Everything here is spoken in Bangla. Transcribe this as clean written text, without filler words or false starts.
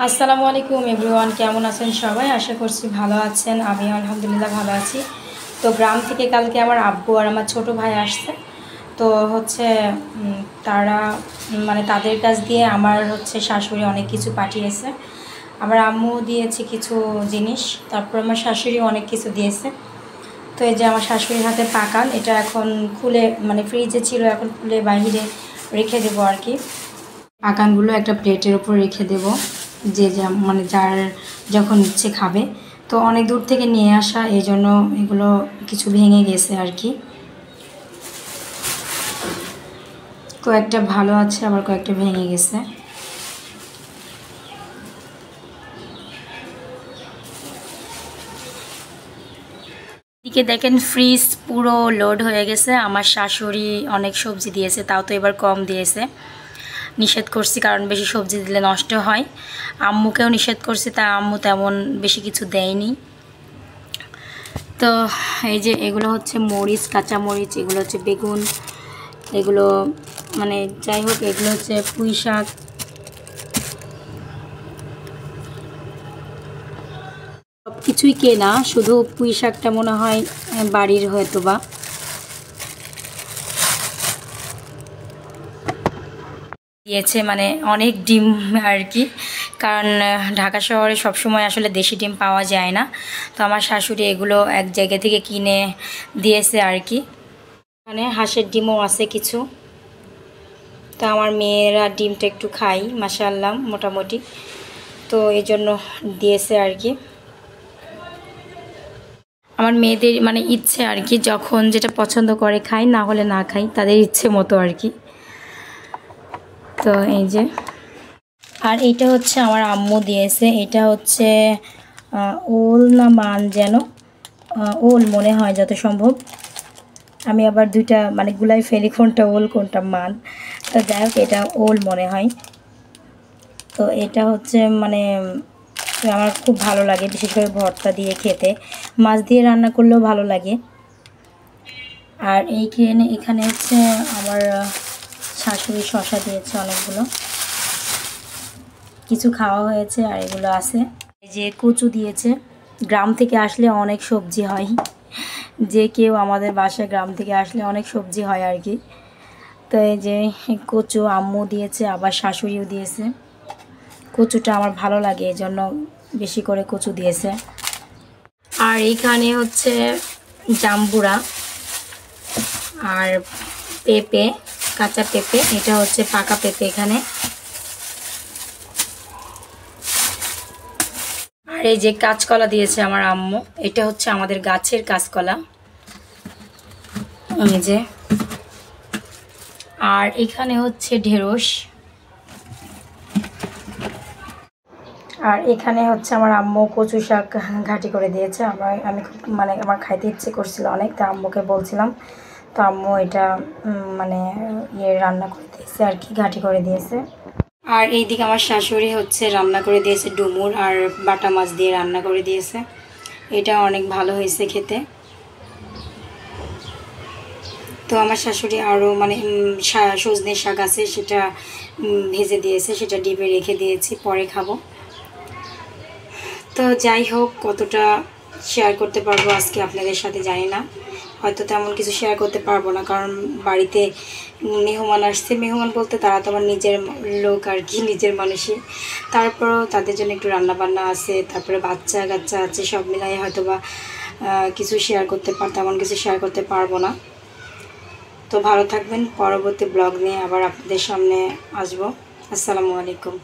আসসালামু আলাইকুম এভরিওয়ান, কেমন আছেন সবাই? আশা করছি ভালো আছেন। আমি আলহামদুলিল্লাহ ভালো আছি। তো গ্রাম থেকে কালকে আমার আব্বু আর আমার ছোট ভাই আসছে। তো হচ্ছে তারা মানে তাদের কাছ দিয়ে আমার শাশুড়ি অনেক কিছু পাঠিয়েছে। আমার আম্মু দিয়েছে কিছু জিনিস, তারপর আমার শাশুড়ি অনেক কিছু দিয়েছে। তো এই যে আমার শাশুড়ির হাতে পাকান, এটা এখন খুলে ফ্রিজে ছিল, এখন খুলে বাইরে রেখে দেবো আর কি। পাকানগুলো একটা প্লেটের উপর রেখে দেব, যে যার যখন ইচ্ছে খাবে। তো অনেক দূর থেকে নিয়ে আসা, এই জন্য এগুলো কিছু ভেঙে গেছে আর কি। কয়েকটা ভালো আছে, আবার কয়েকটা ভেঙে গেছে। এদিকে দেখেন ফ্রিজ পুরো লোড হয়ে গেছে। আমার শাশুড়ি অনেক সবজি দিয়েছে, তাও তো এবার কম দিয়েছে। নিষেধ করছি কারণ বেশি সবজি দিলে নষ্ট হয়। আম্মুকেও নিষেধ করছি, তা আম্মু তেমন বেশি কিছু দেয়নি। তো এই যে এগুলো হচ্ছে মরিচ, কাঁচা মরিচ, এগুলো হচ্ছে বেগুন, এগুলো যাই হোক, এগুলো হচ্ছে পুঁই শাক। সব কিছুই কেনা, শুধু পুঁই শাকটা মনে হয় বাড়ির হয়তো বা। দিয়েছে অনেক ডিম আর কি, কারণ ঢাকা শহরে সবসময় আসলে দেশি ডিম পাওয়া যায় না। তো আমার শাশুড়ি এগুলো এক জায়গা থেকে কিনে দিয়েছে আর কি। এখানে হাঁসের ডিমও আছে কিছু। তো আমার মেয়েরা ডিমটা একটু খাই মাশাআল্লাহ মোটামুটি, তো এই জন্য দিয়েছে আর কি। আমার মেয়েদের ইচ্ছে আর কি, যখন যেটা পছন্দ করে খাই, না হলে না খাই, তাদের ইচ্ছে মতো আর কি। তো এই যে, আর এইটা হচ্ছে আমার আম্মু দিয়েছে। এটা হচ্ছে ওল না মান যেন, ওল মনে হয় যত সম্ভব। আমি আবার দুইটা গুলাই ফেলি, কোনটা ওল কোনটা মান। তো যাই হোক, এটা ওল মনে হয়। তো এটা হচ্ছে আমার খুব ভালো লাগে, বিশেষ করে ভর্তা দিয়ে খেতে। মাছ দিয়ে রান্না করলেও ভালো লাগে। আর এখানে হচ্ছে আমার শাশুড়ি শশা দিয়েছে অনেকগুলো, কিছু খাওয়া হয়েছে আর এগুলো আছে। এই যে কচু দিয়েছে। গ্রাম থেকে আসলে অনেক সবজি হয়, যে কেউ আমাদের বাসায় গ্রাম থেকে আসলে অনেক সবজি হয় আর কি। তো এই যে কচু আম্মু দিয়েছে, আবার শাশুড়িও দিয়েছে। কচুটা আমার ভালো লাগে, এই জন্য বেশি করে কচু দিয়েছে। আর এইখানে হচ্ছে জাম্বুরা আর পেঁপে, কাঁচা পেঁপে, এটা হচ্ছে পাকা পেঁপে এখানে। আর এই যে কাঁচকলা দিয়েছে আমার আম্মু, এটা হচ্ছে আমাদের গাছের কাঁচকলা, এই যে। আর এখানে হচ্ছে ঢেঁড়স। আর এখানে হচ্ছে আমার আম্মু কচু শাক ঘাঁটি করে দিয়েছে। আমি খুব আমার খাইতে ইচ্ছে করছিল অনেক, তা আম্মুকে বলছিলাম। তো আম্মু এটা রান্না করে দিয়েছে আর কি, ঘাঁটি করে দিয়েছে। আর এইদিকে আমার শাশুড়ি হচ্ছে রান্না করে দিয়েছে ডুমুর আর বাটা মাছ দিয়ে রান্না করে দিয়েছে। এটা অনেক ভালো হয়েছে খেতে। তো আমার শাশুড়ি আরও সজনে শাক আছে, সেটা ভেজে দিয়েছে, সেটা ডিপে রেখে দিয়েছি, পরে খাবো। তো যাই হোক, কতটা শেয়ার করতে পারবো আজকে আপনাদের সাথে জানি না, হয়তো তেমন কিছু শেয়ার করতে পারবো না, কারণ বাড়িতে মেহমান আসছে। মেহমান বলতে তারা তো আমার নিজের লোক আর কি, নিজের মানুষই। তারপরও তাদের জন্য একটু রান্নাবান্না আছে, তারপরে বাচ্চা কাচ্চা আছে, সব মিলাই হয়তো বা কিছু তেমন কিছু শেয়ার করতে পারবো না। তো ভালো থাকবেন, পরবর্তী ব্লগ নিয়ে আবার আপনাদের সামনে আসবো। আসসালামু আলাইকুম।